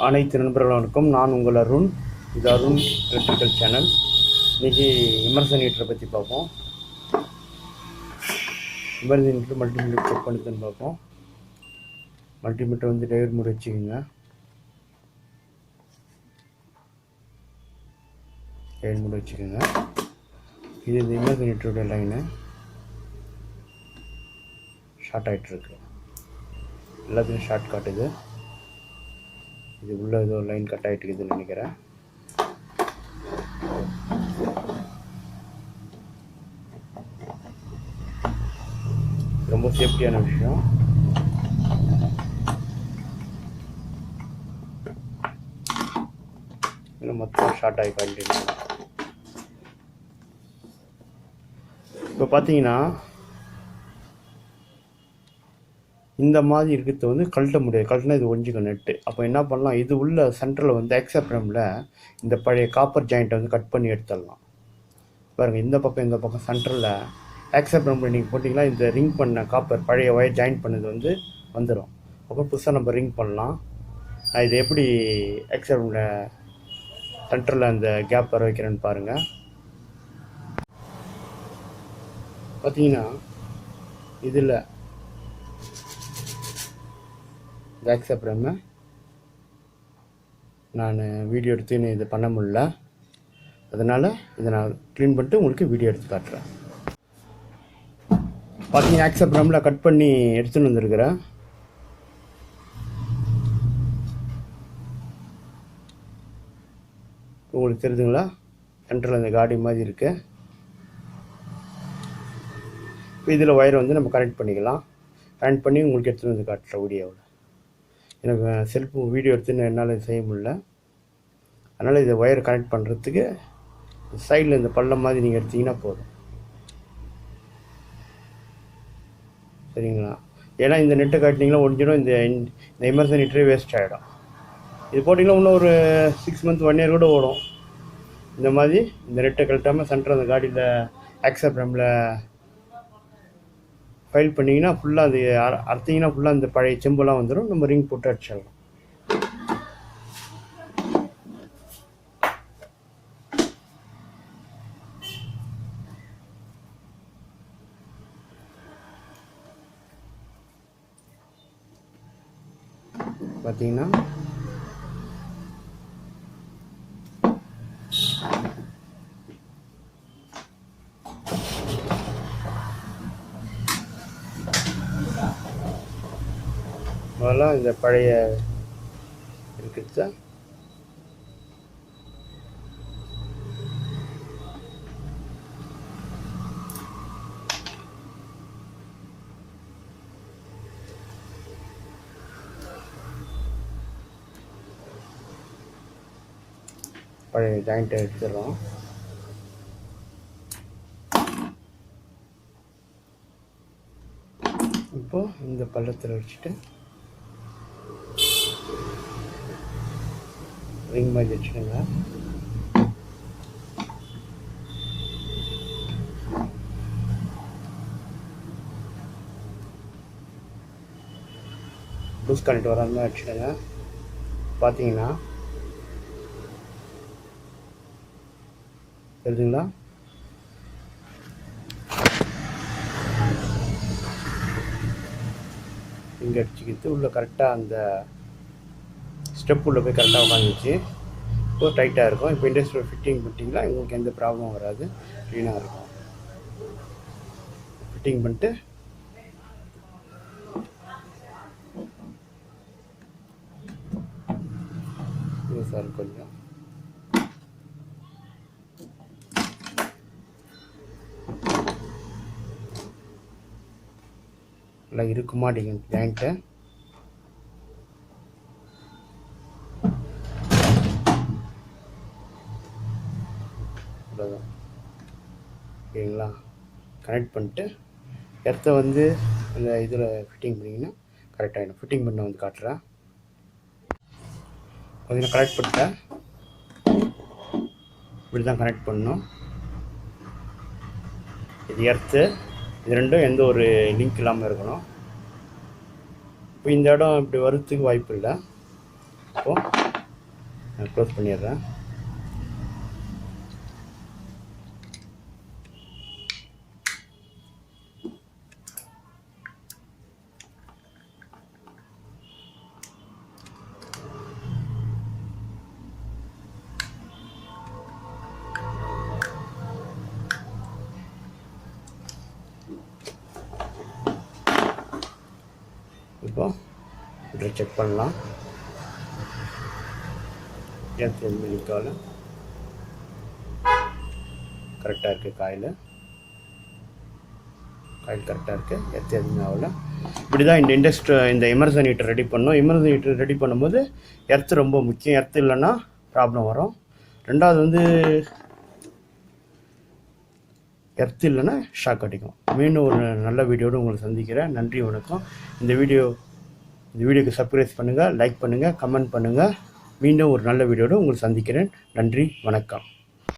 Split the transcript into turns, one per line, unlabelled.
அனைத்து நண்பர்களுக்கும் நான் உங்கள் அருண். இது அருண் எலக்ட்ரிக்கல் சேனல். இன்றைக்கி இம்மர்சன் ஹீட்டரை பற்றி பார்ப்போம். இம்மர்சன் ஹீட்டர் மல்டிமீட்டர் செக் பண்ணிட்டுன்னு பார்ப்போம். மல்டிமீட்டர் வந்து டயர் மூடி வச்சுக்கோங்க. டயர் மூடி வச்சுக்கோங்க. இது இந்த இம்மர்சன் ஹீட்டருடைய லைனு ஷார்ட் ஆகிட்டுருக்கு. எல்லாத்துலேயும் ஷார்ட் காட்டுது. இது உள்ள ஏதோ லைன் கட் ஆகிட்டு இருக்குதுன்னு நினைக்கிறேன். ரொம்ப சேஃப்டியான விஷயம். இதில் மொத்தம் ஷார்ட் ஆகி காட்டிட்டு இப்போ பார்த்தீங்கன்னா இந்த மாதிரி இருக்கிறது வந்து கழட்ட முடியாது. கழட்டினா இது ஒஞ்சிக்கும் நெட்டு. அப்போ என்ன பண்ணலாம், இது உள்ள சென்டரில் வந்து எக்ஸப்ரமில் இந்த பழைய காப்பர் ஜாயிண்ட்டை வந்து கட் பண்ணி எடுத்துடலாம். பாருங்கள், இந்த பக்கம் சென்டரில் எக்ஸப்ரமில் நீங்கள் போட்டிங்கன்னா இந்த ரிங் பண்ண காப்பர் பழைய ஒயர் ஜாயின் பண்ணது வந்து வந்துடும். அப்புறம் புதுசாக நம்ம ரிங் பண்ணலாம். நான் இது எப்படி எக்ஸப்ரமில் சென்டரில் அந்த கேப் வர வைக்கிறேன்னு பாருங்கள். பார்த்தீங்கன்னா இதில் இந்த எக்ஸப்ரமை நான் வீடியோ எடுத்து இது பண்ண முடியல. அதனால் இதை நான் க்ளீன் பண்ணிட்டு உங்களுக்கு வீடியோ எடுத்து காட்டுறேன். பார்த்தீங்கன்னா எக்ஸப்ரமில் கட் பண்ணி எடுத்துன்னு வந்துருக்கிறேன். உங்களுக்கு தெரியுதுங்களா, சென்டரில் அந்த காடி மாதிரி இருக்குது. இப்போ இதில் ஒயரை வந்து நம்ம கனெக்ட் பண்ணிக்கலாம். கனெக்ட் பண்ணி உங்களுக்கு எடுத்துகிட்டு வந்து காட்டுறேன் வீடியோவில். எனக்கு செல்ஃபு வீடியோ எடுத்துன்னு என்னால் செய்ய முடியல. அதனால் இதை ஒயர் கனெக்ட் பண்ணுறதுக்கு சைடில் இந்த பள்ளம் மாதிரி நீங்கள் எடுத்திங்கன்னா போதும். சரிங்களா? ஏன்னா இந்த நெட்டை காட்டினீங்கன்னா ஒடிஞ்சிடும். இந்த இமர்சன் ஹீட்டரே வேஸ்ட் ஆகிடும். இது போட்டிங்கன்னா இன்னும் ஒரு 6 months 1 year கூட ஓடும். இந்த மாதிரி இந்த நெட்டை கழட்டாமல் சென்டர் அந்த காடியில் எக்ஸப்ரமில் ஃபைல் பண்ணிங்கன்னா ஃபுல்லாக அது அறுத்திங்கன்னா ஃபுல்லாக இந்த பழைய செம்பெல்லாம் வந்துடும். நம்ம ரிங் போட்டு அடிச்சிடலாம். பார்த்தீங்கன்னா முதல்ல இந்த பழைய இருக்குது பழைய ஜாயிண்ட்டை எடுத்துடுறோம். இப்போது இந்த பள்ளத்தில் வச்சுட்டு ரிங் மாதிரி வச்சுக்கோங்க. லூஸ் கனெக்ட் வராத மாதிரி வச்சுக்கோங்க. பார்த்தீங்கன்னா தெரியுதுங்களா, இங்கே அடிச்சுக்கிட்டு உள்ளே கரெக்டாக அந்த ஸ்டெப் உள்ளே போய் கரெக்டாக உட்காந்துச்சு. இப்போ டைட்டாக இருக்கும். இப்போ இண்டஸ்ட்ரியல் ஃபிட்டிங் பண்ணிட்டீங்களா, உங்களுக்கு எந்த ப்ராப்ளமும் வராது, க்ளீனாக இருக்கும். ஃபிட்டிங் பண்ணிட்டு சார் கொஞ்சம் நல்லா இருக்குமா ஜாயிண்ட்டை. அவ்வளோதான். ஓகேங்களா? கனெக்ட் பண்ணிட்டு எர்த்தை வந்து அந்த இதில் ஃபிட்டிங் பண்ணிங்கன்னா கரெக்டாகிடும். ஃபிட்டிங் பண்ண வந்து காட்டுறேன். பார்த்தீங்கன்னா கனெக்ட் பண்ணிட்டேன். இப்படி தான் கனெக்ட் பண்ணணும். இது எர்த்து, இது ரெண்டும் எந்த ஒரு லிங்க் இல்லாமல் இருக்கணும். இப்போ இந்த இடம் இப்படி வரத்துக்கு வாய்ப்பு இல்லை. இப்போது நான் க்ளோஸ் பண்ணிடுறேன். இப்போ இதில் செக் பண்ணலாம். எர்த் எதுவுமே நிற்கல, கரெக்டாக இருக்குது. காயில் கரெக்டாக இருக்குது, எர்த் எதுவுமே ஆகலை. இப்படி தான் இந்த இமர்சன் ஹீட்டர் ரெடி பண்ணோம். இமர்சன் ஹீட்டர் ரெடி பண்ணும்போது எர்த்து ரொம்ப முக்கியம். எர்த்து இல்லைன்னா ப்ராப்ளம் வரும். ரெண்டாவது வந்து எர்த்து இல்லைன்னா ஷாக் அடிக்கும். மீண்டும் ஒரு நல்ல வீடியோடு உங்களை சந்திக்கிறேன். நன்றி, வணக்கம். இந்த வீடியோக்கு சப்ஸ்கிரைப் பண்ணுங்கள், லைக் பண்ணுங்கள், கமெண்ட் பண்ணுங்கள். மீண்டும் ஒரு நல்ல வீடியோடு உங்களை சந்திக்கிறேன். நன்றி, வணக்கம்.